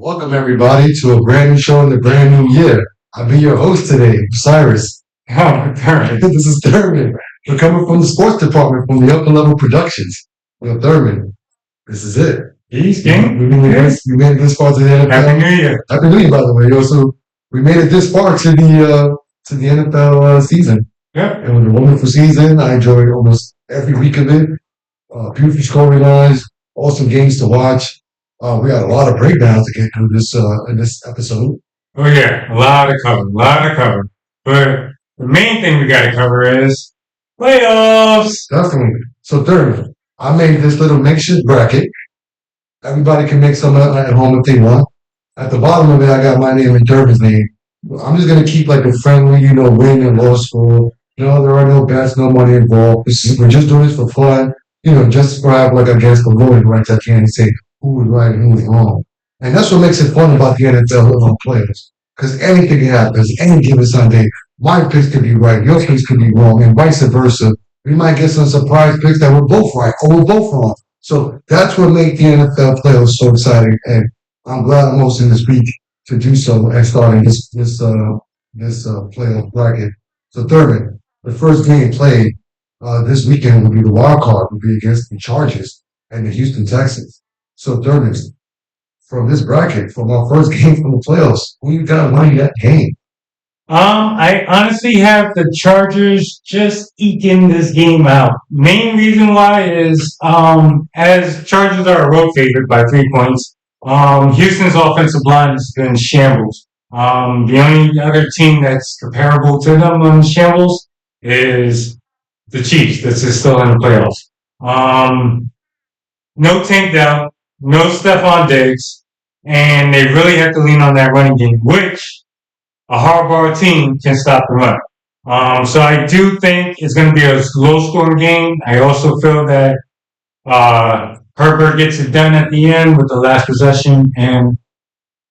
Welcome everybody to a brand new show in the brand new year. I'll be your host today, Cyrus. Oh, Thurman. This is Thurman. We're coming from the sports department from the UpNLevel Productions. Thurman, this is it. Peace, gang. We made it this far to the NFL. Happy New Year. Happy New Year, by the way. Also, we made it this far to the NFL season. Yep. It was a wonderful season. I enjoyed almost every week of it. Beautiful storylines, awesome games to watch. We got a lot of breakdowns to get through in this episode. Oh yeah, a lot to cover. But the main thing we got to cover is playoffs. Definitely. So third, I made this little makeshift bracket. Everybody can make some at home if they want. At the bottom of it, I got my name and Durban's name. I'm just gonna keep like a friendly, win and loss score. There are no bets, no money involved. We're just doing this for fun. Just for have like I guess the voting rights at the end and say who was right and who was wrong. And that's what makes it fun about the NFL players. Because anything can happen. Any given Sunday, my picks could be right, your picks could be wrong, and vice versa. We might get some surprise picks that we're both right or we're both wrong. So that's what makes the NFL playoffs so exciting. And I'm glad I'm hosting this week to do so and starting this playoff bracket. So Thurman, the first game played this weekend will be the wild card, will be against the Chargers and the Houston Texans. So Thurman, from this bracket, from our first game from the playoffs, who you got winning that game? I honestly have the Chargers just eking this game out. Main reason why is as Chargers are a road favorite by 3 points, Houston's offensive line has been shambles. The only other team that's comparable to them on shambles is the Chiefs. This is still in the playoffs. No Tank Dell, no Stephon Diggs, and they really have to lean on that running game, which a Harbaugh team can stop the run. So I do think it's going to be a low-scoring game. I also feel that Herbert gets it done at the end with the last possession, and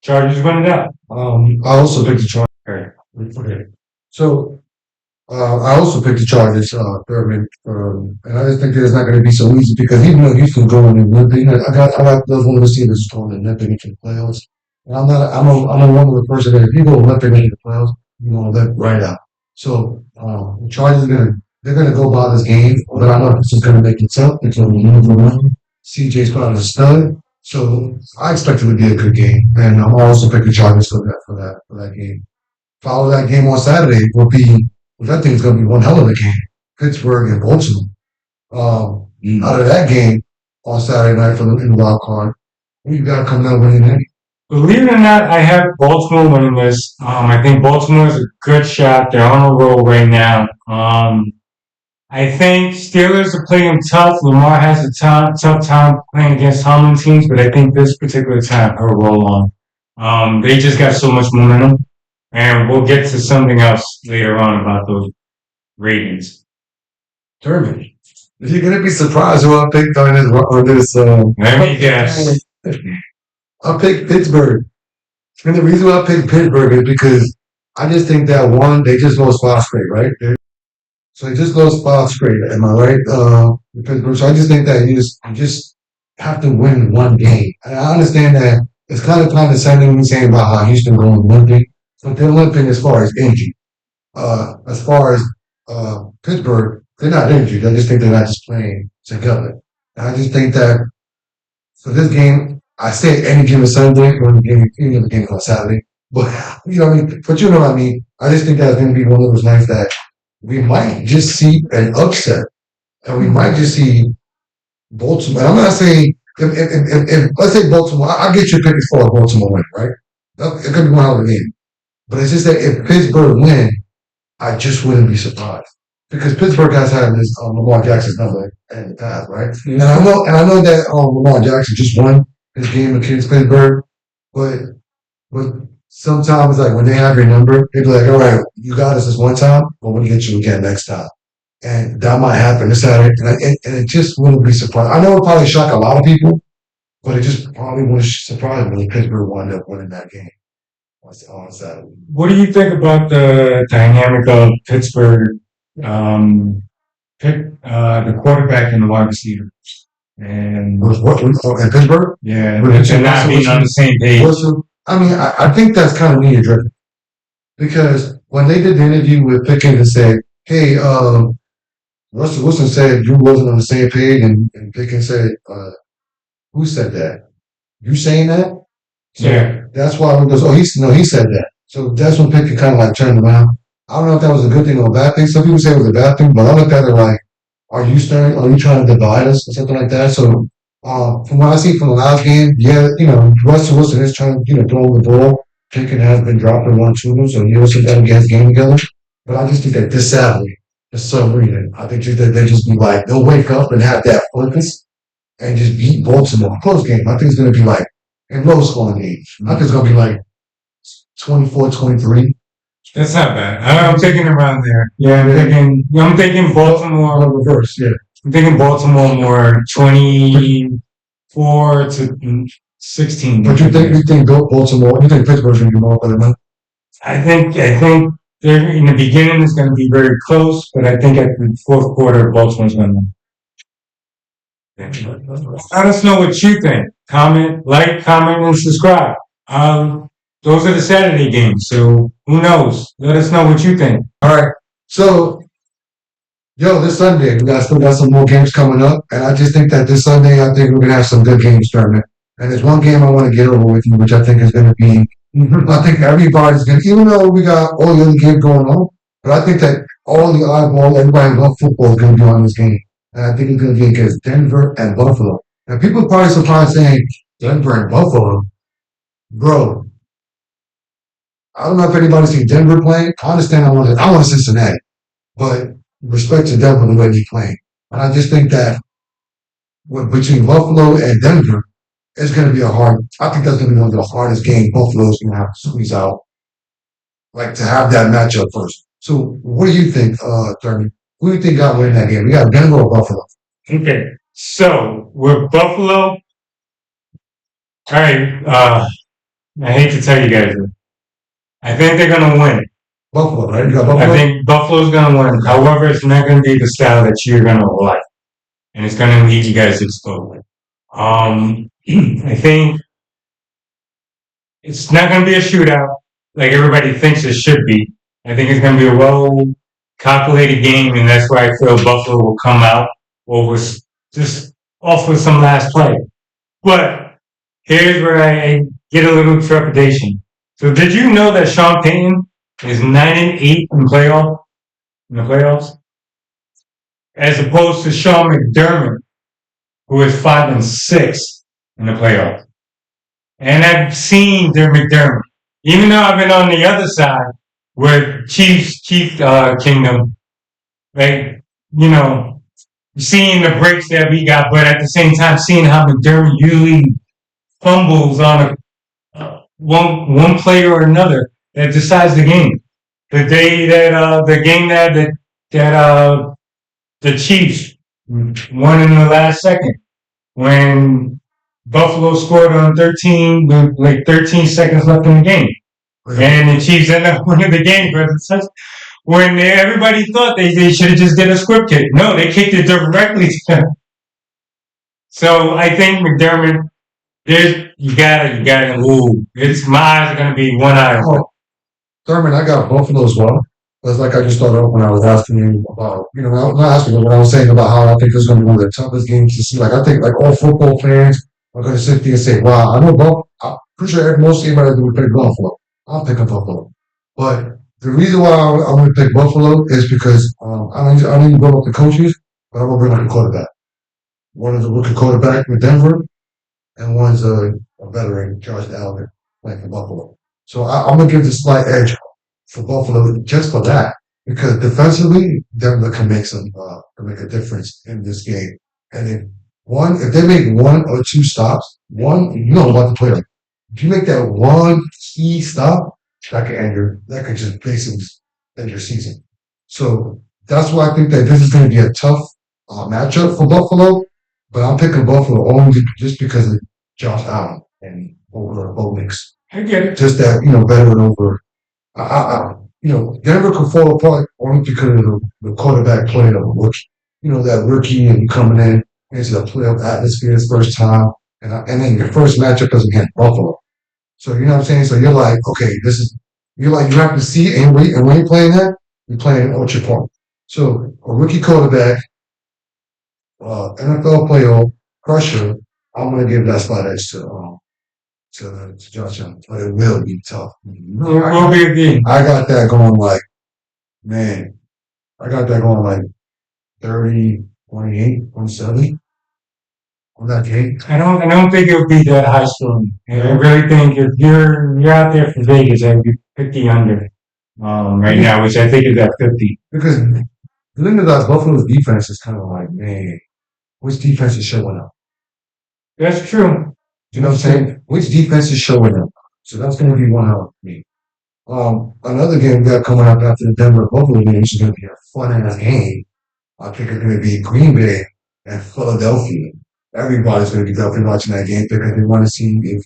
Chargers win it out. I also picked the Chargers. Okay. So I also picked the Chargers, Thurman, and I just think that it's not going to be so easy because even though Houston going and limping, I got those one of the receivers going and limping into the playoffs. And I'm a one of the person that if you go limping into the playoffs, you want to limp right out. So the Chargers they're gonna go by this game, but I know this is gonna make it tough. It's gonna be one. CJ's probably a stud, so I expect it to be a good game, and I'm also picking the Chargers for that game. Follow that game on Saturday which I think is going to be one hell of a game. Pittsburgh and Baltimore. Out of that game on Saturday night in the wild card, who you got coming out winning that? Believe it or not, I have Baltimore winning this. I think Baltimore is a good shot. They're on a roll right now. I think Steelers are playing tough. Lamar has a tough time playing against Tomlin teams, but I think this particular time he'll roll on. They just got so much momentum. And we'll get to something else later on about those ratings. Thurman, you're going to be surprised who I picked on this. Let me guess. I picked Pittsburgh. And the reason why I picked Pittsburgh is because I just think that one, they just lost 5 straight, right? So they just lost 5 straight. Am I right? Pittsburgh. So I just think that you just have to win one game. And I understand that it's kind of condescending me saying about how Houston going limping. But they're limping as far as injury. As far as Pittsburgh, they're not injured. I just think they're not just playing together. And I just think that for this game, I say any given Sunday or the game on Saturday. But you know what I mean? But you know what I mean? I just think that's going to be one of those nights that we might just see an upset. And we might just see Baltimore. And I'm not saying if let's say Baltimore, I'll get your pick as far as Baltimore win, right? It could be one hell of a game. But it's just that if Pittsburgh win, I just wouldn't be surprised because Pittsburgh has had this Lamar Jackson's number in the past, right? And I know that Lamar Jackson just won his game against Pittsburgh, but sometimes like when they have your number, they be like, all right, you got us this one time, but we'll get you again next time, and that might happen this Saturday, and it just wouldn't be surprised. I know it probably shock a lot of people, but it just probably wouldn't surprise me if Pittsburgh wound up winning that game. On Saturday. What do you think about the dynamic of Pittsburgh, the quarterback and the wide receivers? And in Pittsburgh. yeah, With they're not being on the same page. I mean, I think that's kind of media driven because when they did the interview with Pickens and said, "Hey, Russell Wilson said you wasn't on the same page," and Pickens said, "Who said that? You saying that?" So Yeah. that's why it goes, "Oh, he said that." So that's when Pickens kind of like turned around. I don't know if that was a good thing or a bad thing. Some people say it was a bad thing, but I looked at it like, are you trying to divide us or something like that? So, from what I see from the last game, yeah, Russell Wilson is trying, throw the ball. Pickens has been dropping one, two, so he also got to get his game together. But I just think that this Saturday, for some reason, I think that they just be like, they'll wake up and have that focus and just beat Baltimore. Close game. I think it's going to be like, a low scoring game. I think it's going to be like 24-23. That's not bad. I'm taking around there. Yeah, I'm thinking Baltimore. Reverse, yeah. I'm thinking Baltimore more 24-16. But you think Baltimore? You think Pittsburgh's going to be more better than? I think they're in the beginning it's going to be very close, but I think at the fourth quarter Baltimore's going to. Let us know what you think. Comment, and subscribe. Those are the Saturday games, so who knows? Let us know what you think. All right. So, this Sunday, still got some more games coming up, and I just think that this Sunday, I think we're gonna have some good games tournament. And there's one game I want to get over with you, which I think is going to be. I think everybody's going to, even though we got all the other games going on, but I think that all the eyeball, everybody who loves football is going to be on this game. And I think it's going to be against Denver and Buffalo. And people are probably surprised saying Denver and Buffalo, bro. I don't know if anybody's seen Denver playing. I understand I want Cincinnati, but respect to Denver the way they're playing. And I just think that between Buffalo and Denver, it's going to be I think that's going to be one of the hardest games Buffalo's going to have to squeeze out, like to have that matchup first. So what do you think, Thurman? Who do you think got win that game? We got Denver or Buffalo? Okay, so with Buffalo, all right. I hate to tell you guys this. I think they're going to win. Buffalo, right? You got Buffalo? I think Buffalo's going to win. However, it's not going to be the style that you're going to like. And it's going to lead you guys to explode. I think it's not going to be a shootout like everybody thinks it should be. I think it's going to be a well-calculated game, and that's why I feel Buffalo will come out just off with some last play. But here's where I get a little trepidation. So did you know that Sean Payton is 9-8 in the playoffs? As opposed to Sean McDermott, who is 5-6 in the playoffs. And I've seen their McDermott. Even though I've been on the other side with Chief Kingdom, like, seeing the breaks that we got, but at the same time seeing how McDermott usually fumbles on one play or another that decides the game. The day that the game that the Chiefs won in the last second when Buffalo scored on 13 with like 13 seconds left in the game, and the Chiefs ended up winning the game. When everybody thought they should have just did a squib kick, no, they kicked it directly to them. So I think McDermott. You gotta. Ooh, my eyes are gonna be one eye. Thurman, I got Buffalo as well. That's like I just started off when I was asking you about, not asking you, but I was saying about how I think this is going to be one of the toughest games to see. Like, I think, like, all football fans are going to sit there and say, wow, I know Buffalo. I'm pretty sure most anybody will pick Buffalo. I'll pick a Buffalo. But the reason why I want to pick Buffalo is because I don't even go with the coaches, but I'm going to bring up a quarterback. One is a rookie quarterback with Denver, and one's a veteran, Josh Allen, playing for Buffalo. So I'm going to give the slight edge for Buffalo just for that, because defensively, Denver can make a difference in this game. And if they make one or two stops, you know about the player. If you make that one key stop, that could just basically end your season. So that's why I think that this is going to be a tough matchup for Buffalo. But I'm picking Buffalo only just because of Josh Allen and over Bo Nix. I get it. Just that, veteran over. Denver could fall apart only because of the quarterback playing of a rookie. That rookie and coming in. into the playoff atmosphere this first time, and then your first matchup is against Buffalo. So you know what I'm saying? So you're like, okay, you're like, you have to see and when you're playing that, you're playing at Orchard Park. So a rookie quarterback, NFL player, pressure, I'm going to give that spot edge to Josh Allen. But it will be tough. It will be a game. I got that going like, man, I got that going like 30, 28, 27 on that game. I don't think it'll be that high scoring. I really think if you're out there for Vegas, I'd be 50 under right now, which I think is at 50. Because the thing about Buffalo's defense is kind of like, man, which defense is showing up? That's true. You know what I'm saying? Which defense is showing up? So that's going to be one out of me. Another game we got coming up after the Denver Buffalo game, which is going to be a fun ass game. I think it's going to be Green Bay and Philadelphia. Everybody's going to be definitely watching that game because they want to see if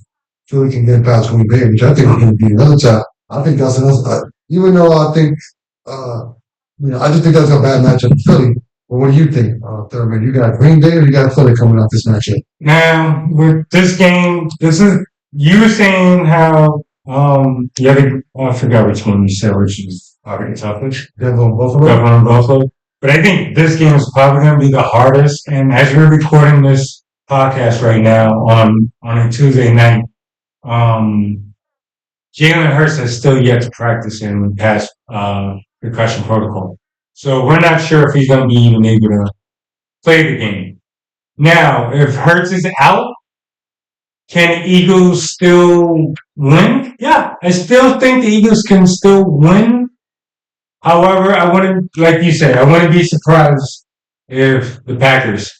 Philly can get past Green Bay, which I think is going to be another time. I think that's another. Even though I think, I just think that's a bad matchup for Philly. But what do you think, Thurman? You got Green Bay or you got Philly coming out this matchup? Now, with this game, you were saying how, I forgot which one you said, which was probably the toughest. Denver and Buffalo? Denver and Buffalo. But I think this game is probably going to be the hardest. And as we're recording this podcast right now on a Tuesday night, Jalen Hurts has still yet to practice in past concussion protocol. So we're not sure if he's going to be even able to play the game. Now, if Hurts is out, can the Eagles still win? Yeah, I still think the Eagles can still win. However, I wouldn't, like you said, I wouldn't be surprised if the Packers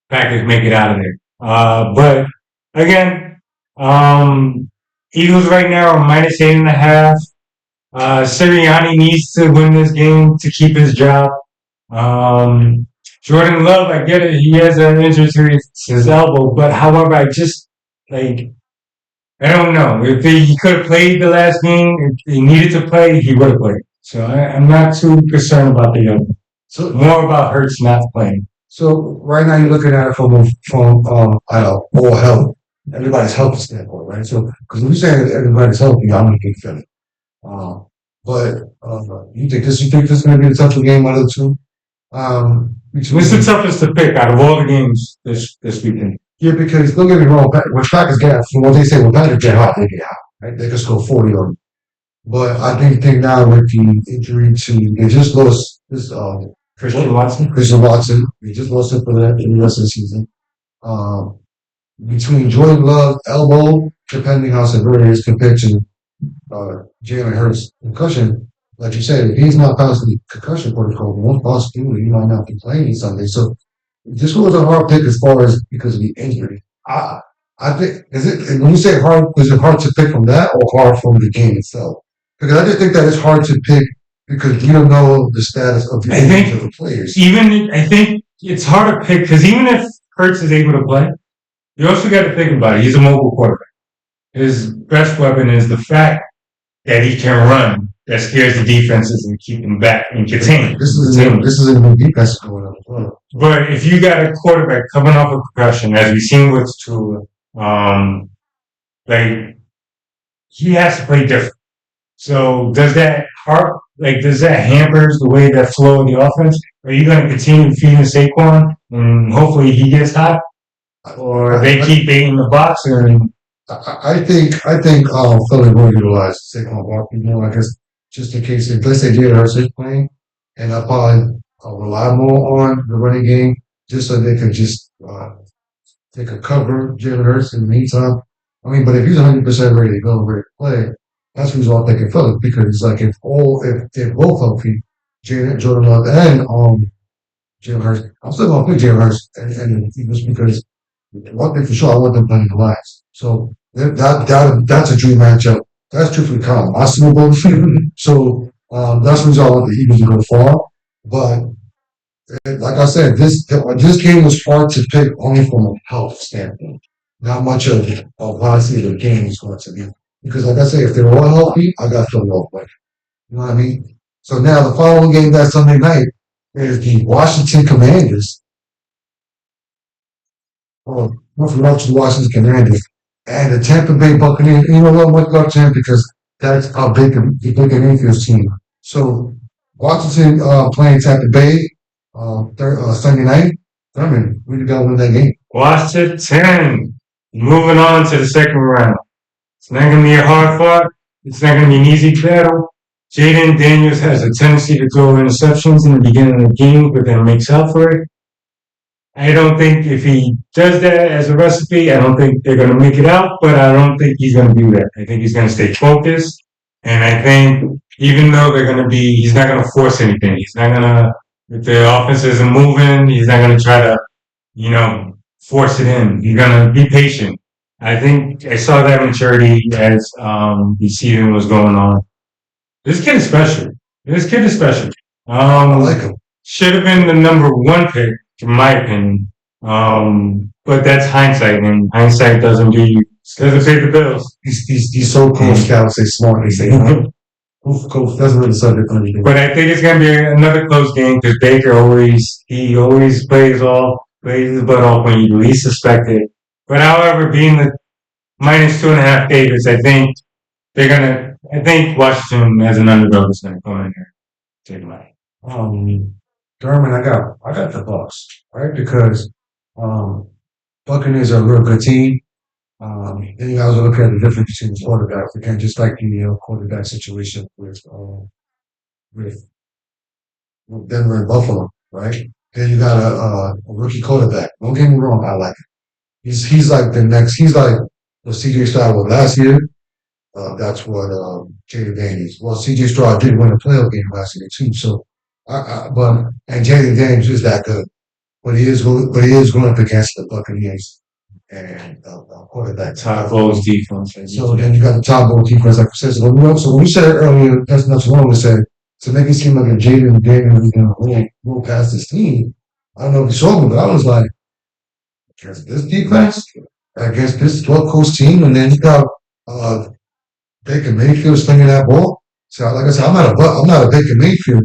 make it out of there. But again, Eagles right now are -8.5. Sirianni needs to win this game to keep his job. Jordan Love, I get it. He has an injury to his elbow, but however, I don't know. If he could have played the last game, if he needed to play, he would have played. So I'm not too concerned about the other. So more about Hurts not playing. So right now you're looking at it from all health, everybody's health standpoint, right? So because when you say everybody's healthy, I'm gonna be Philly. But you think this is going to be the toughest game out of the two? What's the toughest to pick out of all the games this weekend? Yeah, because don't get me wrong, when Packers get, from what they say, when Packers get hot, they get hot. Right? They can score 40 on them. But I think now with the injury they just lost this Christian Watson. They just lost him for the rest of the season. Between Jordan Love, elbow, depending how severe it is compared to Jalen Hurts concussion, like you said, if he's not passing the concussion protocol, one possibility he might not be playing Sunday. So this was a hard pick as far as because of the injury. I think when you say hard, is it hard to pick from that or hard from the game itself? Because I just think that it's hard to pick because you don't know the status of the injuries of the players. I think it's hard to pick because even if Hurts is able to play, you also got to think about it. He's a mobile quarterback. His best weapon is the fact that he can run. That scares the defenses and keep them back and contain. This is a new defense going on as well. But if you got a quarterback coming off a concussion, as we've seen with Tua, he has to play different. So does that hampers the way that flow in the offense? Are you going to continue feeding Saquon and hopefully he gets hot, or they keep baiting the box? I think Philly will utilize Saquon Barkley more. I guess just in case, let's say Jalen Hurts is playing, and I'll probably rely more on the running game just so they can just they could cover Jalen Hurts in the meantime. I mean, but if he's 100% ready to go, ready to play, that's who's all thinking Philly because like if they're both healthy, Jordan Love and Jalen Hurts, I'm still gonna pick Jalen Hurts and the Eagles because one thing for sure, I want them playing the Lions. So that's a dream matchup. That's truthfully kind of my Super Bowl. So that's the reason I want the Eagles to go far. But like I said, this game was hard to pick only from a health standpoint. Not much of how I see the game is going to be. Because like I say, if they're all healthy, I got Philadelphia. You know what I mean? So now the following game that Sunday night is the Washington Commanders One from the Washington Commanders and the Tampa Bay Buccaneers. You know what? Much love to him because that's a Baker Mayfield's team. So Washington playing Tampa Bay Sunday night. I mean, we got to win that game. Washington. Moving on to the second round. It's not going to be a hard fought. It's not going to be an easy battle. Jaden Daniels has a tendency to throw interceptions in the beginning of the game, but then makes up for it. I don't think if he does that as a recipe, I don't think they're going to make it out, but I don't think he's going to do that. I think he's going to stay focused. And I think even though he's not going to force anything. He's not going to, if the offense isn't moving, he's not going to try to, force it in. He's going to be patient. I think I saw that maturity as the season was going on. This kid is special. I like him. Should have been the number one pick, in my opinion. But that's hindsight, and hindsight doesn't pay the bills. These so-called scouts say smart. They say, coach doesn't really subject on anything. But I think it's going to be another close game because Baker always plays his butt off when you least suspect it. But however, being the -2.5 favorites, I think Washington as an underdog is going to come in here and take them out. Thurman, I got the Bucks, right? Because Buccaneers are a real good team. Then you guys look at the difference between the quarterbacks. Again, just like the quarterback situation with Denver and Buffalo, right? Then you got a rookie quarterback. Don't get me wrong, I like him. He's like he's like what CJ Stroud was last year. That's what Jaden Daniels. Well, CJ Stroud did win a playoff game last year too. So, and Jaden Daniels is that good, but he is going up against the Buccaneers and quarterback Todd Bowles defense. So then you got the Todd Bowles defense, like I said. So when we said earlier, that's not so long. We said to make it seem like a Jaden Daniels going to roll past this team. I don't know if you saw me, but I was like, against this defense, against this 12-coach team, and then you got Baker Mayfield slinging that ball. So, like I said, I'm not a Baker Mayfield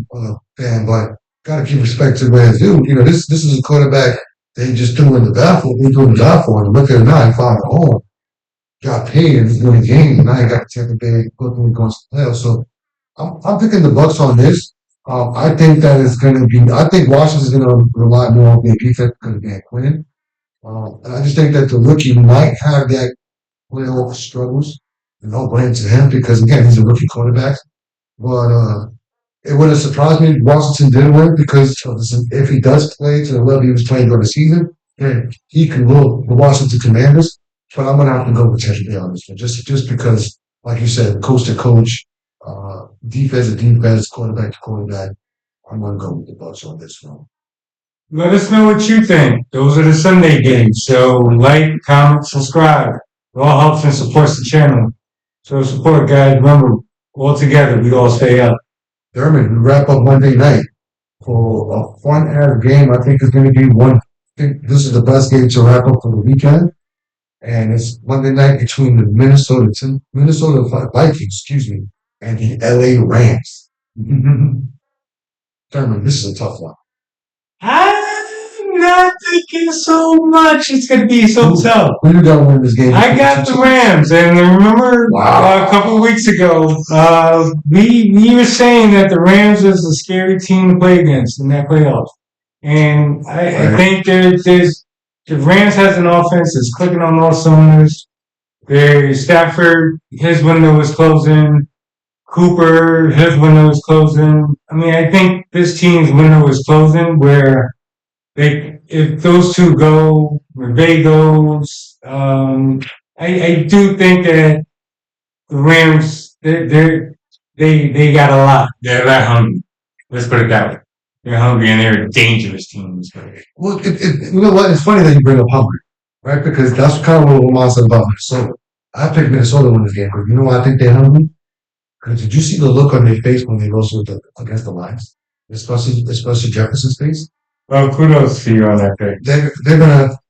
fan, but gotta give respect to where it's due. This is a quarterback they just threw in the bathroom. They threw in the bathroom, and look at it now. He found a home, got paid, and he's doing the game, and now he got the Tampa Bay Buccaneers going to the playoffs. So, I'm picking the Bucks on this. I think that it's going to be. I think Washington's going to rely more on their defense because of Dan Quinn. And I just think that the rookie might have that playoff struggles. No blame to him because, again, he's a rookie quarterback. But it wouldn't surprise me if Washington did win because if he does play to the level he was playing during the season, then he can rule the Washington Commanders. But I'm going to have to go with Tampa Bay on this one. Just because, like you said, coach to coach, defense to defense, quarterback to quarterback, I'm going to go with the Bucks on this one. Let us know what you think. Those are the Sunday games. So like, comment, subscribe. It all helps and supports the channel. So support, guys. Remember, all together, we all stay up. Thurman, we wrap up Monday night for a fun-ass game. I think it's going to be one. I think this is the best game to wrap up for the weekend. And it's Monday night between the Minnesota Vikings, and the LA Rams. Thurman, this is a tough one. I'm not thinking so much. It's going to be so tough. Who you got to win this game? I got the Rams, and remember a couple of weeks ago, we were saying that the Rams is a scary team to play against in that playoffs. And I think the Rams has an offense that's clicking on all cylinders. Stafford, his window is closing. Cooper, his window is closing. I mean, I think this team's window is closing where if those two go, McVay goes, I do think that the Rams, they got a lot. They're that hungry. Let's put it that way. They're hungry and they're a dangerous team. Well, you know what? It's funny that you bring up hungry, right? Because that's kind of what Lamar said about Minnesota. I picked Minnesota to win this game because you know why I think they're hungry? Because did you see the look on their face when they go against the Lions? Especially Jefferson's face? Well, kudos to you on that pick.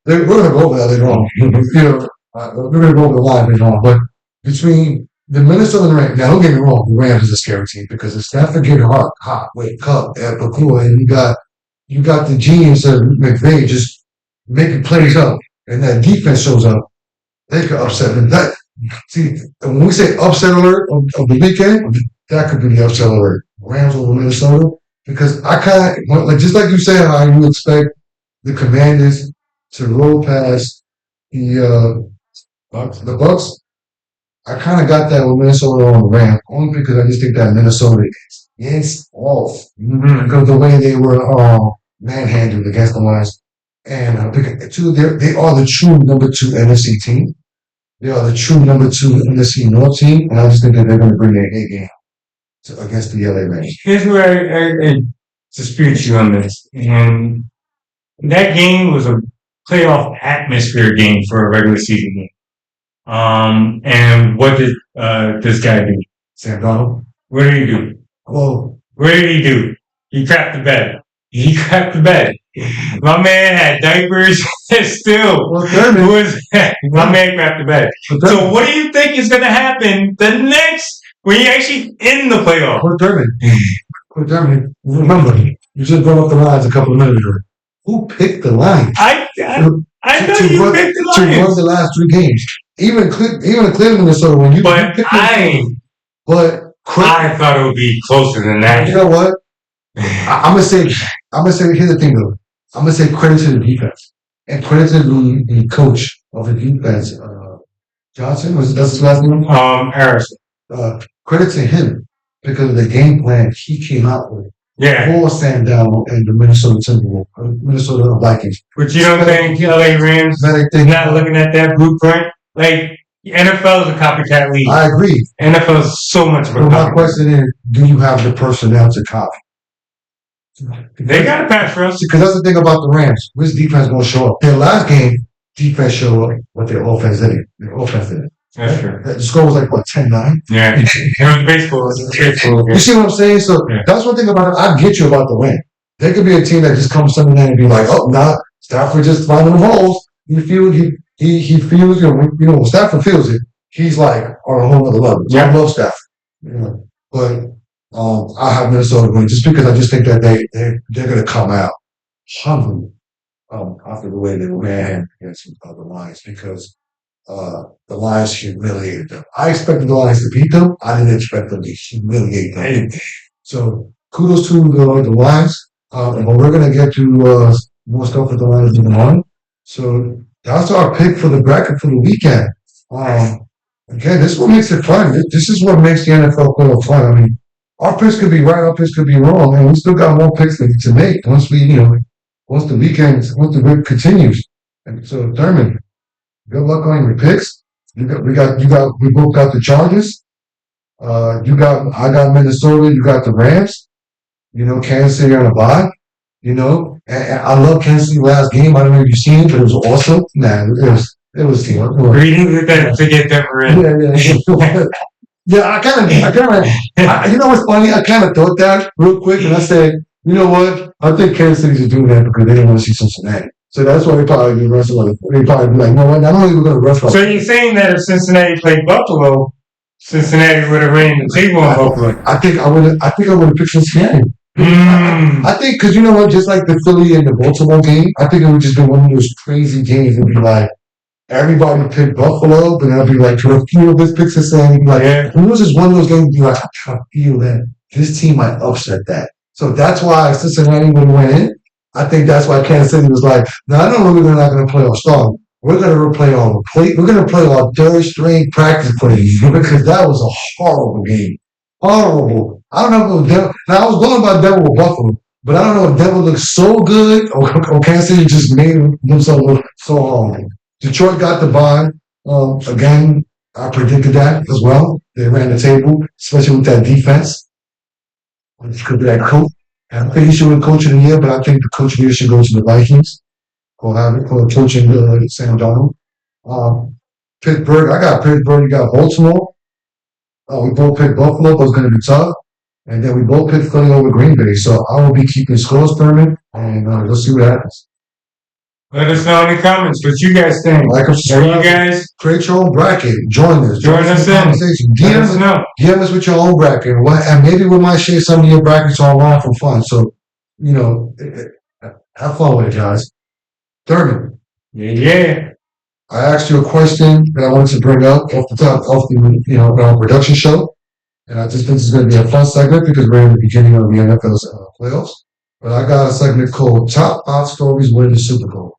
We're gonna go over that later on. We're gonna go over the line later on. But between the Minnesota and the Rams, now don't get me wrong, the Rams is a scary team because if Stafford getting hot, wake up, and you got the genius of McVay just making plays up. and that defense shows up, they could upset them. See, when we say upset alert of the weekend, that could be the upset alert. Rams over Minnesota, because I kind of like, just like you said, how you expect the Commanders to roll past the Bucks. I kind of got that with Minnesota on the Rams, only because I just think that Minnesota is off because the way they were manhandled against the Lions. And they are the true number 2 NFC team. They are the true number 2 NFC North team, and I just think that they're going to bring their A game against the LA Rams. Here's where I dispute you on this. And that game was a playoff atmosphere game for a regular season game. And what did this guy do? Sam Darnold? What did he do? Well, what did he do? He crapped the bed. He crapped the bed. My man had diapers still. Well, my man crapped the bed. So what do you think is going to happen the next when you actually in the playoff? Quit Germany. Remember, you just brought up the Lions a couple of minutes ago. Who picked the Lions? I know you picked the Lions. To run the last 3 games. Even Cleveland, Minnesota, when you picked I thought it would be closer than that. You know what? I'm gonna say here's the thing though. I'm gonna say credit to the defense and credit to the coach of the defense, Johnson. That's his last name? Harrison. Credit to him because of the game plan he came out with. Yeah. For Sam Darnold and the Minnesota Vikings. But you don't think LA Rams not looking at that blueprint? Like, NFL is a copycat league. I agree. NFL is so much of a copycat. My question is, do you have the personnel to copy? They got a pass rush. Because that's the thing about the Rams. Which defense going to show up? Their last game, defense showed up what their offense did. That's true. The score was like, what, 10-9? Yeah. It was baseball. You see what I'm saying? So that's one thing about it. I get you about the win. There could be a team that just comes Sunday night and be like, oh, nah, Stafford just finding them holes. He feels, when Stafford feels it, he's like on a whole other level. So I love Stafford. But I have Minnesota winning just because I just think that they're going to come out hungry after the way they were manhandled against the Lions because the Lions humiliated them. I expected the Lions to beat them. I didn't expect them to humiliate them. So kudos to the Lions. But we're going to get to more stuff with the Lions in the morning. So that's our pick for the bracket for the weekend. Again, this is what makes it fun. This is what makes the NFL playoff fun. I mean, our picks could be right, our picks could be wrong, and we still got more picks to make once the week continues. And so, Thurman, good luck on your picks. We both got the Chargers. I got Minnesota. You got the Rams. Kansas City on a bye. And I love Kansas City last game. I don't know if you've seen it, but it was awesome. Nah, it was team. Reading to get them in. Yeah, I kind of, you know what's funny? I kind of thought that real quick, and I said, you know what? I think Kansas City's are doing that because they didn't want to see Cincinnati. So that's why they probably be wrestling. They probably be like, no, not only are we going to wrestle. So you're saying that if Cincinnati played Buffalo, Cincinnati would have ran the table on Buffalo? I think I would have picked Cincinnati. I think because you know what, just like the Philly and the Baltimore game, I think it would just be one of those crazy games. It'd be like everybody picked Buffalo, but then I'd be like, to a few of this picks saying, like, it was just one of those games. Be like, I kind of feel that this team might upset that. So that's why Cincinnati would win. I think that's why Kansas City was like, no, I don't know we're not going to play our star. We're going to play our third string practice plays because that was a horrible game. Horrible. I don't know if it was Denver. Now, I was going by Denver with Buffalo, but I don't know if Denver looked so good or Kansas City just made themselves look so horrible. Detroit got the bye. Again, I predicted that as well. They ran the table, especially with that defense. It could be that coach. I think he should win Coach of the Year, but I think the Coach of the Year should go to the Vikings for coaching Sam Darnold. Pittsburgh, I got Pittsburgh. You got Baltimore. We both picked Buffalo, but it's going to be tough. And then we both picked Philly over Green Bay. So I will be keeping scores, Thurman, and let's see what happens. Let us know in the comments what you guys think. Like us, you guys create your own bracket. Join us. Join us in. Conversation. DM us with your own bracket. And maybe we might share some of your brackets online for fun. So, have fun with it, guys. Thurman. Yeah. I asked you a question that I wanted to bring up off the top, off the, our production show. And I just think this is going to be a fun segment because we're in the beginning of the NFL's playoffs. But I got a segment called Top 5 Stories Winning the Super Bowl.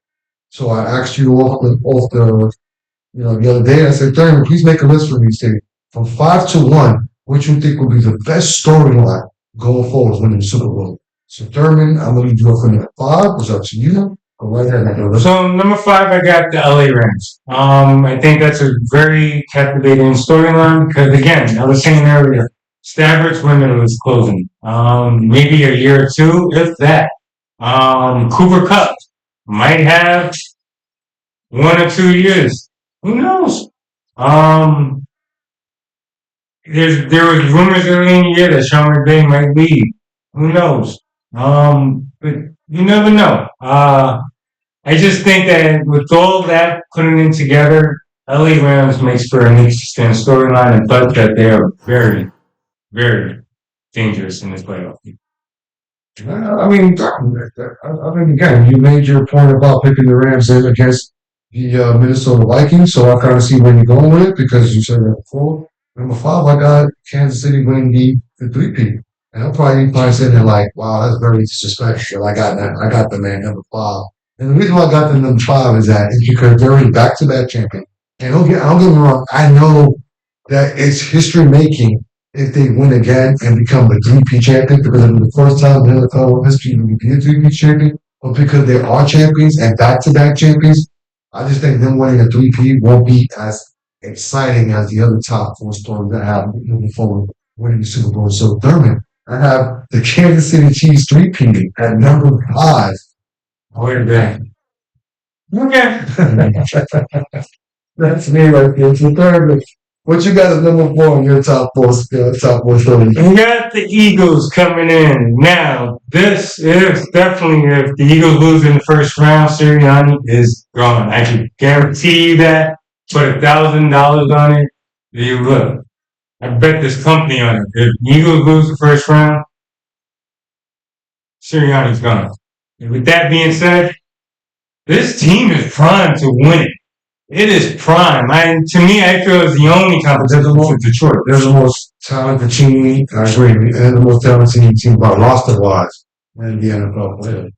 So I asked you the other day, I said, Thurman, please make a list for me, Steve. From 5 to 1, what you think would be the best storyline going forward winning the Super Bowl? So Thurman, I'm going to do it for number 5. It's up to you. Go right ahead, my brother. So number 5, I got the LA Rams. I think that's a very captivating storyline because again, I was saying earlier, Stafford's window is closing. Maybe a year or two, if that. Cooper Kupp might have 1 or 2 years. Who knows? There was rumors early in the year that Sean McVay might leave. Who knows? But you never know. I just think that with all that putting in together, LA Rams makes for an interesting storyline and thought that they are very, very dangerous in this playoff. Again, you made your point about picking the Rams in against the Minnesota Vikings, so I kind of see where you're going with it because you said that before. Number 5, I got Kansas City winning the 3-peat. And I'll probably sitting there like, wow, that's very disrespectful. I got the man number 5. And the reason why I got the number 5 is that it's because they're already back-to-back champion. And don't get me wrong, I know that it's history making if they win again and become the 3-peat champion because it's the first time in NFL history to be a 3-peat champion. But because they are champions and back-to-back champions, I just think them winning a 3-peat won't be as exciting as the other top 4 stories that have moving forward winning the Super Bowl. So Thurman, I have the Kansas City Chiefs 3-peat at number 5. Where they? Okay. That's me right there. So Thurman, what you got at number 4 in your top 4 stories? We got the Eagles coming in. Now, this is definitely if the Eagles lose in the first round, Sirianni is gone. I can guarantee you that. Put $1,000 on it. You look. I bet this company on it. If the Eagles lose the first round, Sirianni's gone. And with that being said, this team is primed to win it. It is prime. To me, I feel it's the only competition for Detroit. They're the most talented team, I agree, and the most talented team by roster-wise in the NFL player.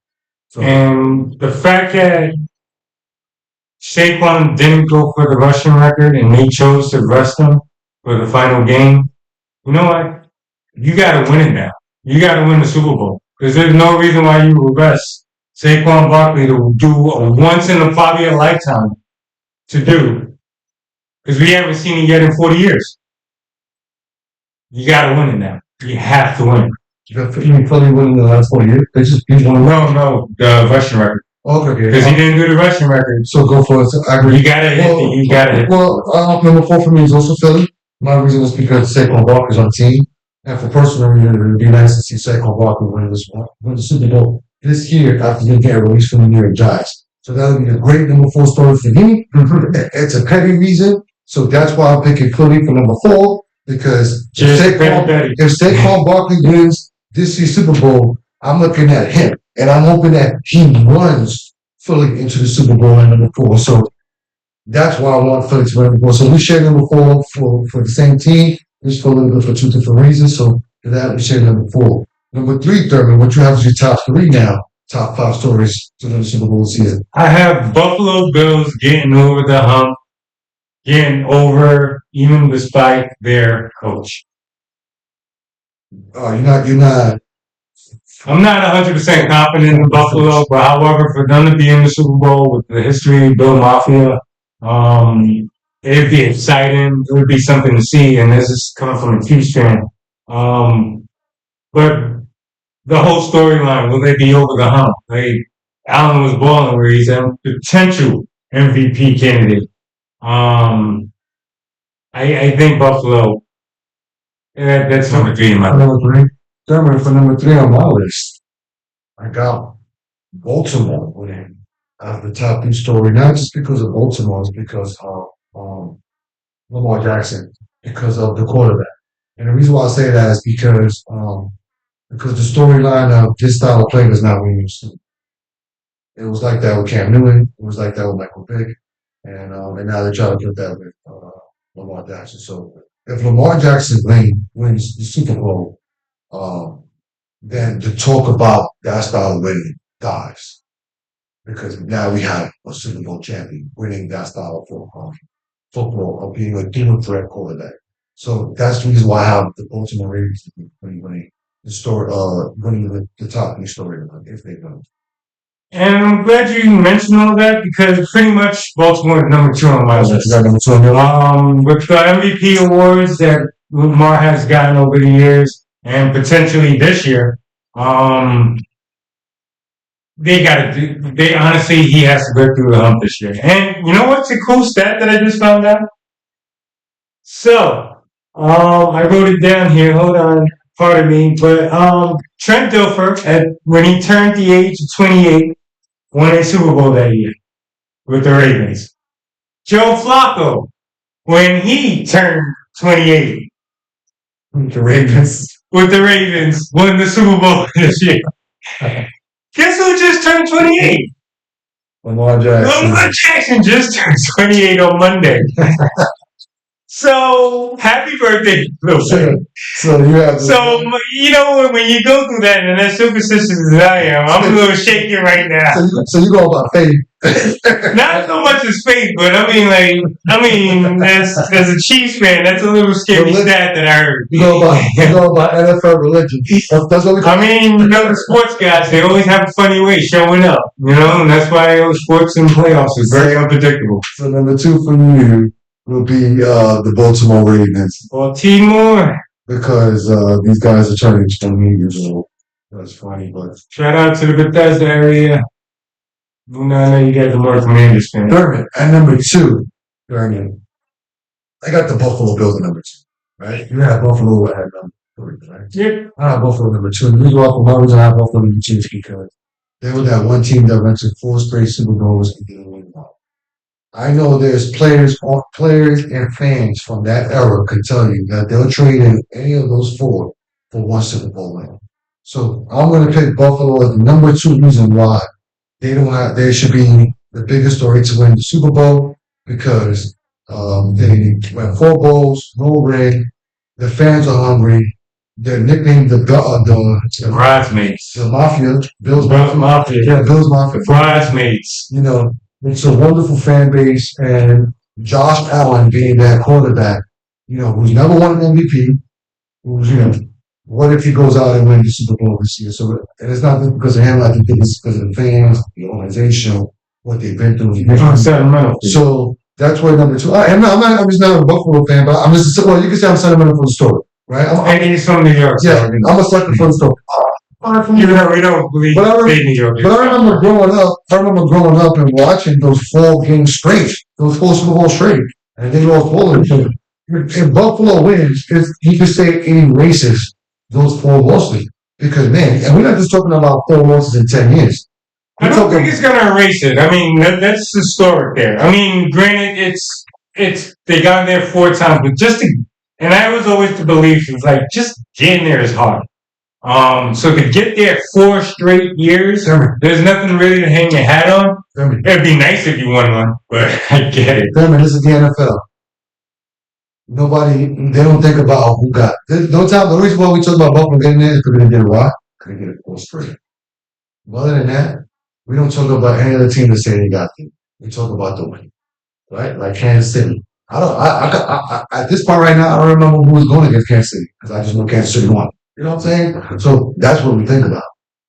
So, and the fact that Saquon didn't go for the rushing record and they chose to rest him for the final game, you know what? You got to win it now. You got to win the Super Bowl. Because there's no reason why you would rest Saquon Barkley to do a once-in-a-lifetime to do. Because we haven't seen it yet in 40 years. You got to win it now. You have to win it. You mean Philly winning the last 4 years? They just beat one. No, the rushing record. Okay. Because he didn't do the rushing record. So go for it. I agree. You got to hit it. You got to hit it. Well, number 4 for me is also Philly. My reason is because Saquon Barkley's on the team. And for personal reasons, it would be nice to see Saquon Barkley win the Super Bowl this year after he getting released from the New York Giants. So that would be a great number 4 story for me. It's a petty reason. So that's why I'm picking Philly for number 4. Because if Saquon Barkley wins this year's Super Bowl, I'm looking at him. And I'm hoping that he runs Philly into the Super Bowl at number 4. So that's why I want Philly to win number 4. So we share number 4 for the same team. Just for a little bit for 2 different reasons. So for that, we share number 4. Number 3, Thurman, what you have is your top 3 now. Top 5 stories to the Super Bowl season. I have Buffalo Bills getting over the hump, getting over even despite their coach. Oh, you're not. I'm not 100% confident in Buffalo, but however, for them to be in the Super Bowl with the history of Bill Mafia, it'd be exciting. It would be something to see, and this is coming from a Chiefs fan. But the whole storyline, will they be over the hump? Like, Allen was balling where he's a potential MVP candidate. I think Buffalo, that's number 3 in my list. Number 3. Thurman, for number 3 on my list, I got Baltimore winning the top 3 story, not just because of Baltimore, it's because of Lamar Jackson, because of the quarterback. And the reason why I say that is because the storyline of this style of play is not what we used to. It was like that with Cam Newton. It was like that with Michael Vick. And now they try to put that with Lamar Jackson. So if Lamar Jackson wins the Super Bowl, um, then the talk about that style of winning dies because now we have a Super Bowl champion winning that style of football of being a dual threat quarterback. So that's the reason why I have the Baltimore Ravens winning the story, winning the top new story if they don't. And I'm glad you mentioned all that because pretty much Baltimore is number 2 on my list. You got number 2 on your list? With the MVP awards that Lamar has gotten over the years and potentially this year, they honestly, he has to go through the hump this year. And you know what's a cool stat that I just found out? So, I wrote it down here. Hold on. Pardon me. But, Trent Dilfer, when he turned the age of 28, won a Super Bowl that year with the Ravens. Joe Flacco, when he turned 28, with the Ravens, won the Super Bowl this year. Guess who just turned 28? Lamar Jackson. Lamar Jackson just turned 28 on Monday. So, happy birthday, Bill. So you have. So, you know, when you go through that, and as superstitious as I am, I'm a little shaky right now. So you go about faith. Not so much as faith, but I mean, as a Chiefs fan, that's a little scary stat that I heard. You go about NFL religion. That's what we call the sports guys, they always have a funny way showing up, you know, and that's why sports and playoffs is very unpredictable. So number 2 for you will be the Baltimore Ravens. Baltimore. Because these guys are turning 20 years old. That's funny, but shout out to the Bethesda area. No, I know you guys are more Commanders fans. Thurman at number 2. Thurman. I got the Buffalo Bills at number 2. Right? You have Buffalo at number 3, right? Yep. I have Buffalo number 2. And the reason why I have Buffalo number 2 is because they were that one team that went to 4 straight Super Bowls and didn't win one. I know there's players and fans from that era could tell you that they'll trade in any of those 4 for one Super Bowl win. So I'm going to pick Buffalo as the number 2 reason why they should be the biggest story to win the Super Bowl because they went 4 bowls, no ring. The fans are hungry. They're nicknamed the Bridesmaids. The Mafia. Bills Mafia. Yeah, Bills Mafia. Bridesmaids. You know, it's a wonderful fan base, and Josh Allen being that quarterback, you know, who's never won an MVP, who's, you know, what if he goes out and wins the Super Bowl this year? So, and it's not just because of him, I think it's because of the fans, the organization, what they've been through. So that's why number 2. I'm just not a Buffalo fan, but I'm just, well, you can say I'm sentimental for the story, right? And he's from New York. Yeah, so, I'm a sucker for the story. We don't believe New York. But I remember growing up and watching those 4 games straight, those 4 Super Bowls straight, and they lost all of them. If Buffalo wins, you could say it erases those 4 losses. Because, man, and we're not just talking about 4 losses in 10 years. I don't think it's going to erase it. I mean, that's historic there. I mean, granted, it's they got there 4 times, but and I was always the belief, it's like, just getting there is hard. So to get there 4 straight years, there's nothing really to hang your hat on. It'd be nice if you won one, but I get it. This is the NFL. They don't think about who got. The reason why we talk about Buffalo getting there is because they did what? They get it 4 straight. Other than that, we don't talk about any other team that say they got them. We talk about the win, right? Like Kansas City. At this point right now, I don't remember who was going against Kansas City because I just know Kansas City won. You know what I'm saying? So that's what we think about.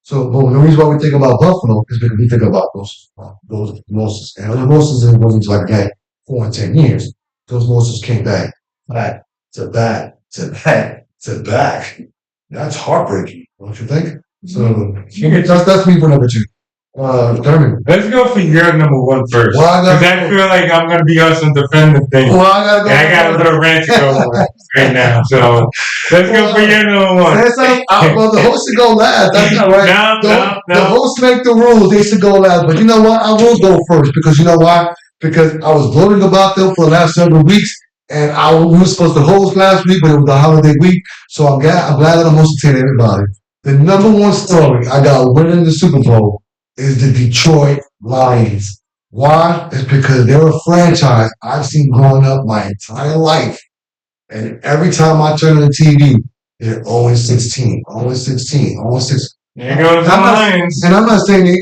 So, but the reason why we think about Buffalo is because we think about those losses. And those losses, it wasn't like that 4 and 10 years. Those losses came back to back to back to back. That's heartbreaking, don't you think? So that's me for number 2. Thurman. Let's go for your number 1 first. Because I feel like I'm going to be on some defending things. Well, I got a little rant to go on right now. So let's go for your number 1. Well, the host should go last. That's not right. No. The hosts make the rules. They should go last. But you know what? I will go first because you know why? Because I was gloating about them for the last several weeks. And we were supposed to host last week, but it was the holiday week. So I'm glad that I'm hosting everybody. The number 1 story I got winning the Super Bowl is the Detroit Lions Why? It's because they're a franchise I've seen growing up my entire life. And every time I turn on the TV, they're always 16, always 16, always 16. There goes the Lions. And I'm not saying they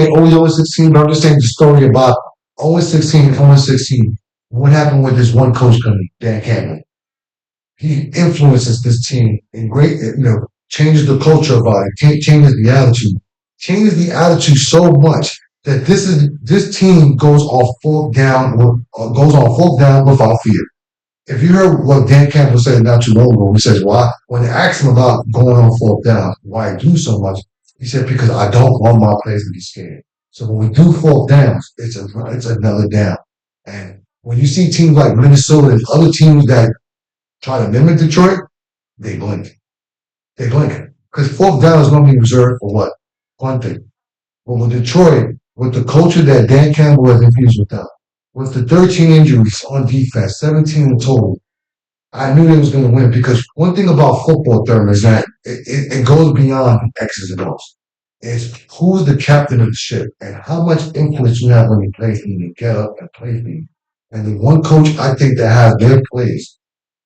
always 16, but I'm just saying the story about always 16, always 16. What happened with this one coach coming, Dan Campbell? He influences this team in great, changes the culture about it, changes the attitude so much that this team goes on fourth down without fear. If you heard what Dan Campbell said not too long ago, he says, why? When they asked him about going on fourth down, why I do so much, he said, because I don't want my players to be scared. So when we do fourth downs, it's another down. And when you see teams like Minnesota and other teams that try to mimic Detroit, they blink. They blink. Because fourth down is normally reserved for what? One thing. But with Detroit, with the culture that Dan Campbell has infused with them, with the 13 injuries on defense, 17 in total, I knew they was going to win because one thing about football, Thurman, is that it goes beyond X's and O's. It's who's the captain of the ship and how much influence you have when you play for you, get up and play for you. And the one coach I think that has their plays,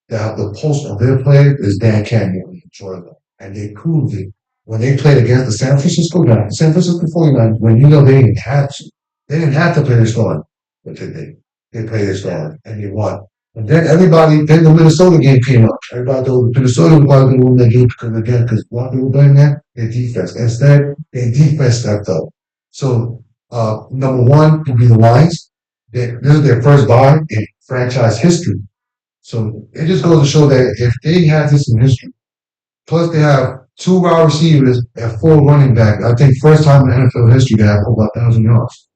that have the pulse of their players is Dan Campbell in Detroit. And they proved it when they played against the San Francisco 49ers, when they didn't have to. They didn't have to play their starter, but they did. They played their starter and they won. And then then the Minnesota game came up. Everybody thought Minnesota was probably going to win that game because what they were doing there, their defense. Instead, their defense stepped up. So, number one would be the Lions. This is their first bye in franchise history. So it just goes to show that if they have this in history, plus they have 2 wide receivers and 4 running backs, I think first time in NFL history they have over 1,000 yards.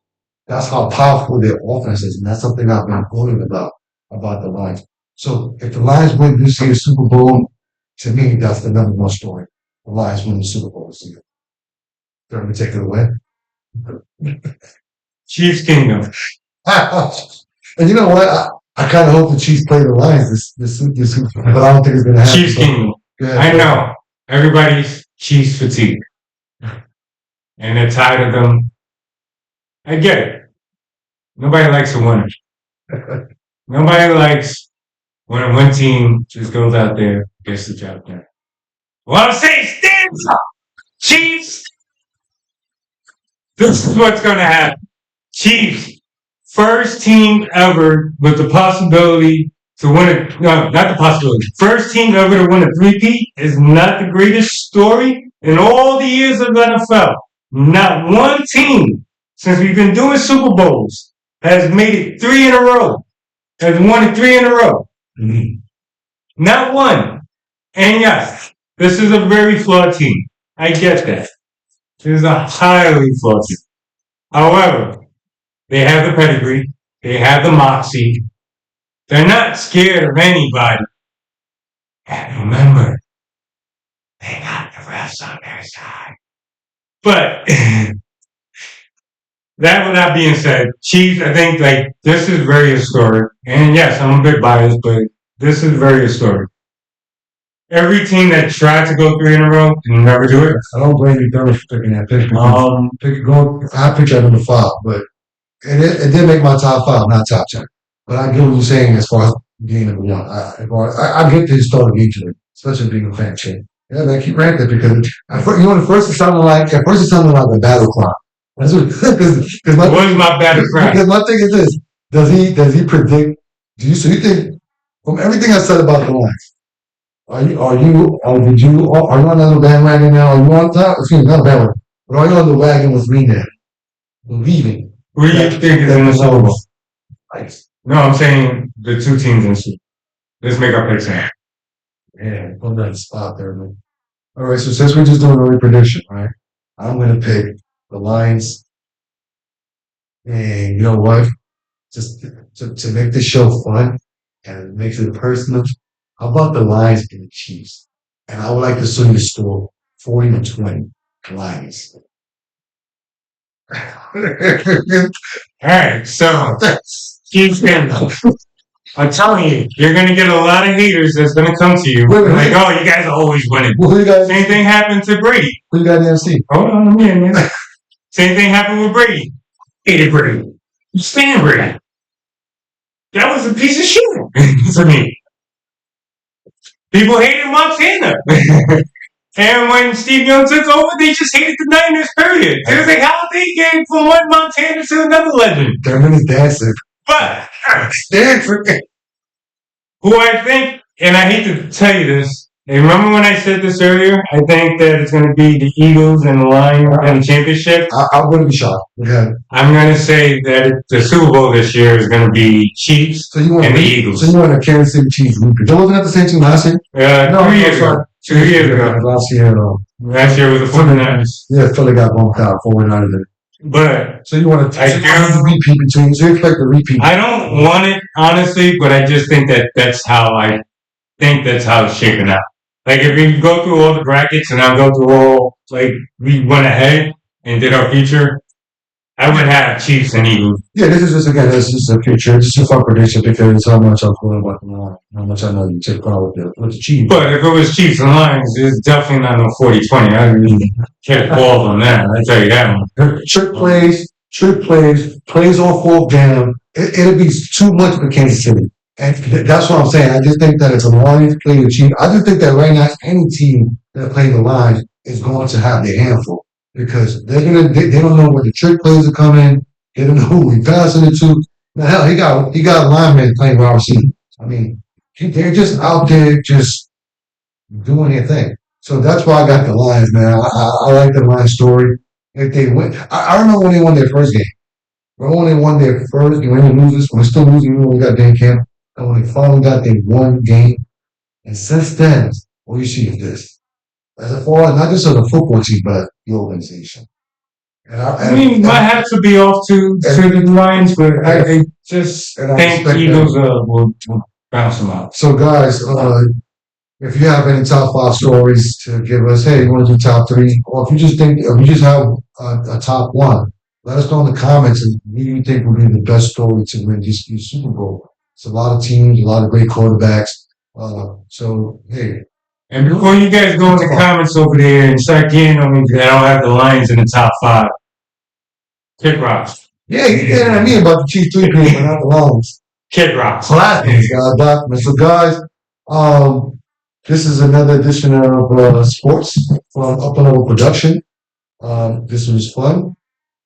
That's how powerful their offense is, and that's something I've been quoting about the Lions. So if the Lions win this year's Super Bowl, to me, that's the number one story. The Lions win the Super Bowl this year. They're going to take it away. Chiefs Kingdom. And you know what? I kind of hope the Chiefs play the Lions this but I don't think it's going to happen. Chiefs Kingdom. I know. Everybody's Chiefs fatigue. And they're tired of them. I get it. Nobody likes a winner. Nobody likes when one team just goes out there, gets the job done. Well, I'm saying stands up. Chiefs. This is what's going to happen. Chiefs, first team ever with the possibility to win it. No, not the possibility. First team ever to win a three-peat is not the greatest story in all the years of NFL. Not one team, since we've been doing Super Bowls, has made it 3 in a row. Has won it 3 in a row. Mm-hmm. Not one. And yes, this is a very flawed team. I get that. This is a highly flawed team. However, they have the pedigree. They have the moxie. They're not scared of anybody. And remember, they got the refs on their side. But that with that being said, Chiefs, I think this is very historic. And yes, I'm a bit biased, but this is very historic. Every team that tried to go 3 in a row can never do it. I don't blame you, Derek, for picking that pick. I picked at number 5, but it did make my top 5, not top 10. But I get what you're saying as far as game number 1. I get the historic nature, especially being a fan chick. Yeah, man, keep ranking because at first it sounded like a battle cry. That's what what is my battle cry? Because my thing is this: does he predict? Do you think from everything I said about the Lions? Are you on another bandwagon now? Are you on top? Excuse me, not bandwagon. But are you on the wagon with me now? Believing. Who do you think is in the Super Bowl? No, I'm saying the 2 teams in the Super Bowl. Let's make our picks now. Yeah, put that spot there, man. All right, so since we're just doing early prediction, right? I'm gonna pick the Lions. And you know what? Just to make the show fun and make it personal, how about the Lions and the Chiefs? And I would like to see the score 40-20 Lions. All right, so Chiefs Kingdom. I'm telling you, you're going to get a lot of haters that's going to come to you. Like, oh, you guys are always winning. Same thing happened to Brady. Who you got in the NFC? Hold on a minute. Same thing happened with Brady. Hated Brady. Stanbury. That was a piece of shit for me. People hated Montana. And when Steve Young took over, they just hated the Niners, period. It was like how they came from one Montana to another legend. They're really dancing. But Stanford. who I think, and I hate to tell you this, and remember when I said this earlier? I think that it's going to be the Eagles and the Lions and the championship. I wouldn't be shocked. Yeah. I'm going to say that the Super Bowl this year is going to be Chiefs and the Eagles. So you want a Kansas City Chiefs repeat? They wasn't at the same team last year? No, 2 years ago. 2 years ago. Last year. Last year was the 49ers. Yeah, Philly got bumped out, 49ers. But so you want to repeat between? So you expect a repeat? I don't want it honestly, but I just think that that's how it's shaping out. Like if we go through all the brackets and I go through all we went ahead and did our future, I would have Chiefs and Eagles. Yeah, this is just a future. This is a fun prediction because it's how much I'm feeling about the line. How much I know you take part with the Chiefs. But if it was Chiefs and Lions, it's definitely not no 40-20. I really can't fall on that. I tell you that one. Trick plays on fourth down. It'll be too much for Kansas City. And that's what I'm saying. I just think that if the Lions play the Chiefs, I just think that right now any team that plays the Lions is going to have their handful because they don't know where the trick plays are coming. They don't know who we passing it to. Now hell, he got a lineman playing wide receiver. I mean, they're just out there just doing their thing. So that's why I got the Lions, man. I like the Lions story. If they win, I remember when they won their first game. When they won their first game, when they lose, when we're still losing, when we got Dan Camp. And when they finally got their one game, and since then, what you see is this. As far as not just as a football team, but the organization. I mean, my hats would be off to the Lions, but I just think the Eagles will bounce them out. So, guys, if you have any top 5 stories to give us, hey, you want to do top 3, or if you just have a top 1, let us know in the comments. And who do you think would be the best story to win this Super Bowl? It's a lot of teams, a lot of great quarterbacks. So, hey. And before you guys go in the comments over there and start getting on me because I don't have the Lions in the top 5, Kid Rocks. Yeah, you get what I mean about the Chiefs 3 people, but not the Lions. Kid Rocks. Classics, guys. So, guys, this is another edition of Sports from UpNLevel Production. This was fun.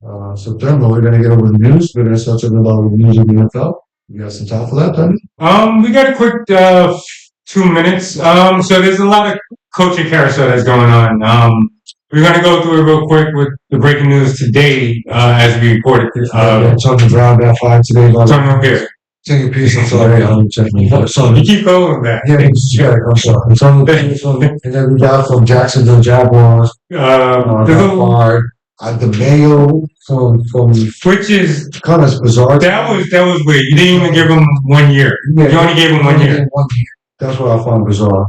So, Thermo, we're going to get over the news. We're going to start talking about the news of the NFL. You got some time for that, Tony? We got a quick 2 minutes. So there's a lot of coaching carousel that's going on. We're going to go through it real quick with the breaking news today as we reported. Tony Brown got fired today. Tony up here. Take your piece. I'm sorry. You keep going back. Yeah, I'm sorry. Tony, and then we got from Jacksonville Jaguars. Got fired. The Mayo from which is kind of bizarre. That was weird. You didn't even give him 1 year. Yeah, you only gave him 1 year. That's what I found bizarre.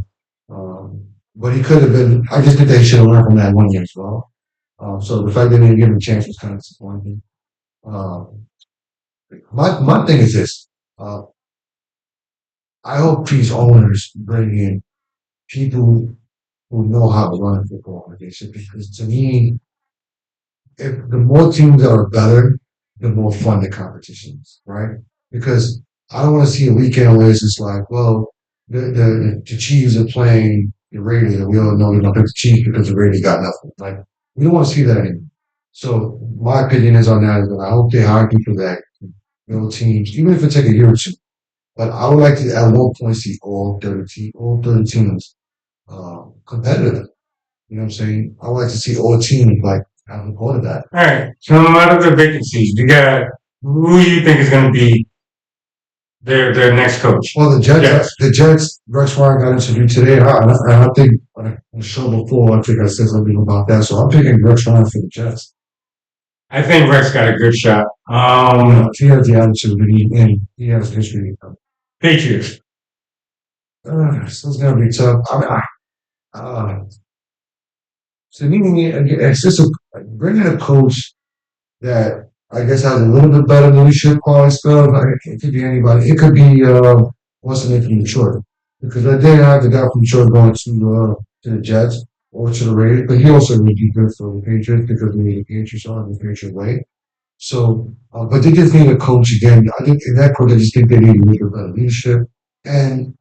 But he could have been. I just think they should have learned from that 1 year as well. So the fact that they didn't give him a chance was kind of disappointing. My thing is this. I hope these owners bring in people who know how to run a football organization because to me, if the more teams that are better, the more fun the competition is, right? Because I don't want to see a weekend where it's just like, well, the Chiefs are playing the Raiders, and we all know they're going to pick the Chiefs because the Raiders got nothing. Like, we don't want to see that anymore. So my opinion is on that is that I hope they hire people that build teams, even if it takes a year or two. But I would like to at one point see all 30 teams competitive. You know what I'm saying? I would like to see all teams like have a quarterback. All right. So out of the vacancies, you got who do you think is going to be their next coach? Well, the Jets, Rex Ryan got interviewed today. I think on the show before, I think I said something about that. So I'm picking Rex Ryan for the Jets. I think Rex got a good shot. He has the attitude, and he has history. Patriots. So it's gonna be tough. So it's just bringing a coach that I guess has a little bit better leadership quality stuff. It could be anybody. It could be what's the name from Detroit, because I did have the guy from Detroit going to the Jets or to the Raiders, but he also would be good for the Patriots because we need the Patriots on the Patriot way. So, but they just need a coach again. I think in that coach, I just think they need a little bit better leadership, and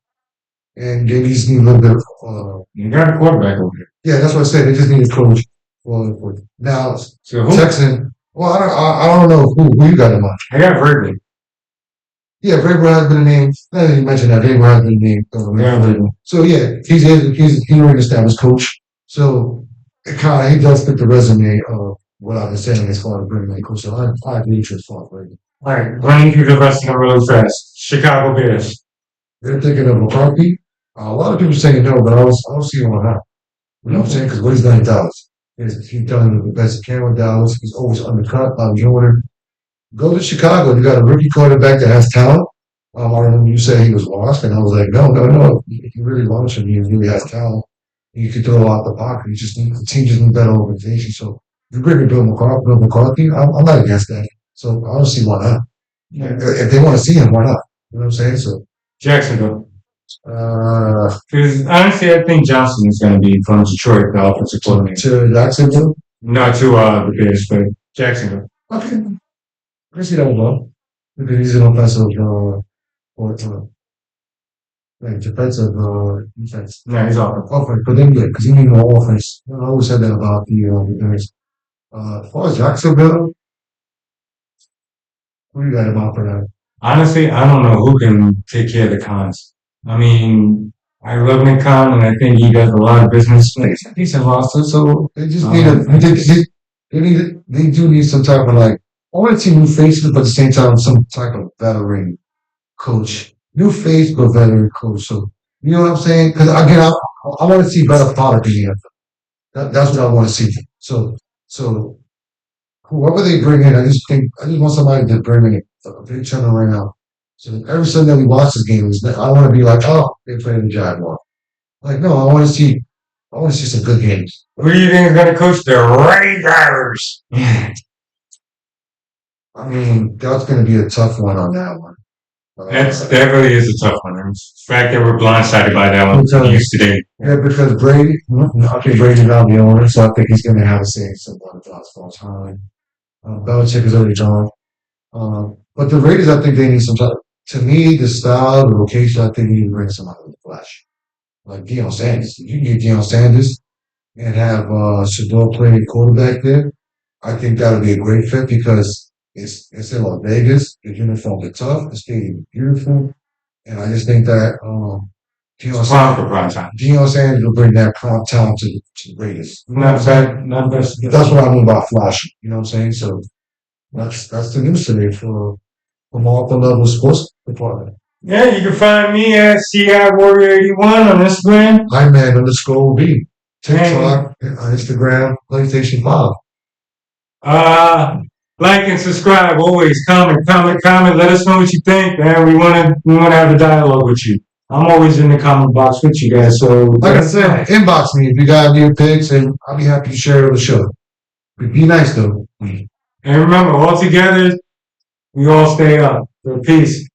they just need a little bit of. You got a quarterback over here. Yeah, that's what I said. They just need a coach for now. So who? Texan. Well, I don't know who you got in mind. I got Vrabel. Yeah, Vrabel has been named. Now that you mentioned that, Vrabel has been named. Vrabel. So yeah, he's already established coach. So it kind of he does fit the resume of what I've been saying as far as bringing a coach. So I agree with you as far as Vrabel. All right, running through the rest of them really fast. Chicago Bears. They're thinking of McCarthy. A lot of people saying no, but I don't see why not. You know what I'm saying? Because what he's done in Dallas, he's done the best he can with Dallas. He's always undercut by the owner. Go to Chicago. You got a rookie quarterback that has talent. I remember you said he was lost, and I was like, no. He really launched him. He really has talent. He could throw out the pocket. The team just needs better organization. So if you bring in Bill McCarthy, I'm not against that. So I don't see why not. Yeah. If they want to see him, why not? You know what I'm saying? So Jacksonville. uh, Because honestly, I think Johnson is going to be from Detroit, the offensive coordinator. to Jacksonville. Not to the Bears, but Jacksonville. Okay, I see that one well. Because he's an offensive or like defensive defense. No, he's off. Offense, but then yeah, because he need more offense. I always said that about the Bears. As far as Jacksonville, who you got him out for that? Honestly, I don't know who can take care of the cons. I mean, I love Nick Khan, and I think he does a lot of business. It's a decent roster, so They just need they do need some type of like I want to see new faces, but at the same time some type of veteran coach. New face, but veteran coach. So you know what I'm saying? Because again, I want to see better product in the NFL. That's what I want to see. So whoever they bring in, I just want somebody to bring in a big turnaround. So every Sunday we watch this game, I want to be like, oh, they playing the Jaguars. Like, no, I want to see some good games. who do you think is going to coach the Raiders? I mean, that's going to be a tough one on that one. That really is a tough one. The fact that we're blindsided by that one used today. Yeah, because Brady, Brady's not the owner, so I think he's going to have to say something about as far as time. Belichick is already gone. But the Raiders, I think they need some time. To me, the style, the location, I think you need to bring somebody with the flash. Like Deion Sanders. You can get Deion Sanders and have Shador play quarterback there. I think that would be a great fit because it's in Las Vegas. The uniforms are tough. The stadium is beautiful. And I just think that Deion Sanders will bring that talent to the Raiders. Not bad. That's what I mean by flashy. You know what I'm saying? So that's the news today from UpNLevel Sports Department. Yeah, you can find me at CI Warrior 81 on Instagram. Hyman_B. TikTok, Instagram, PlayStation 5. Like and subscribe. Always comment. Let us know what you think, man. We wanna have a dialogue with you. I'm always in the comment box with you guys. So like I said, inbox me if you got new picks, and I'll be happy to share it on the show. But be nice though. And remember, all together, we all stay up. So peace.